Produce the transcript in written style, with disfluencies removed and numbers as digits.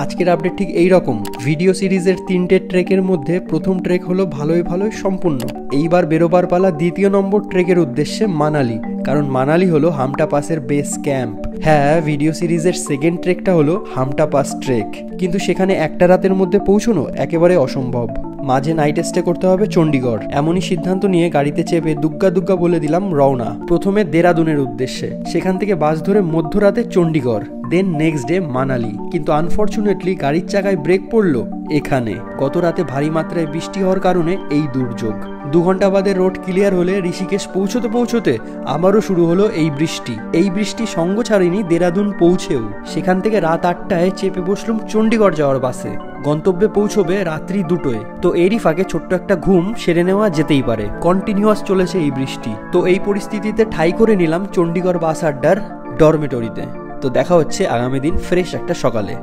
আজকের আপডেট ঠিক এই রকম। ভিডিও সিরিজের 3টে ট্রেকের মধ্যে প্রথম ট্রেক হলো ভালোই সম্পূর্ণ। এইবার বেরোবার পালা দ্বিতীয় নম্বর ট্রেকের উদ্দেশ্যে মানালি, কারণ মানালি হলো হামটা পাসের বেস ক্যাম্প। হ্যাঁ, ভিডিও সিরিজের সেকেন্ড ট্রেকটা হলো হামটা পাস ট্রেক, কিন্তু সেখানে একটা রাতের মধ্যে পৌঁছানো একেবারে অসম্ভব। মাঝে নাইট স্টে করতে হবে চণ্ডীগড়। এমনই সিদ্ধান্ত নিয়ে গাড়িতে চেপে দুগ্গা দুগ্গা বলে দিলাম রওনা। প্রথমে দেরাদুনের উদ্দেশ্যে, সেখান থেকে বাস ধরে মধ্যরাতে Chandigarh, then next day Manali. কিন্তু আনফর্চুনেটলি গাড়ির চাকায় ব্রেক পড়লো এখানে। গত রাতে ভারী মাত্রায় বৃষ্টি হওয়ার কারণে এই দুর্যোগ। 2 ঘন্টা বাদে রোড ক্লিয়ার হলে ঋষিকেশ পৌঁছতে আবারও শুরু হলো এই বৃষ্টি। এই বৃষ্টি সঙ্গ ছাড়েনি দেরাদুন পৌঁছেও। সেখান থেকে রাত 8টায় চেপে বসলাম চণ্ডীগড় যাওয়ার বাসে। গন্তব্যে পৌঁছবে রাত্রি 2টোয়। তো এরই ফাঁকে ছোট্ট একটা ঘুম সেরে নেওয়া যেতেই পারে। কন্টিনিউয়াস চলেছে এই বৃষ্টি। তো এই পরিস্থিতিতে ঠাই করে নিলাম চণ্ডীগড় বাস আড্ডার ডরমেটরিতে। তো দেখা হচ্ছে আগামী দিন ফ্রেশ একটা সকালে।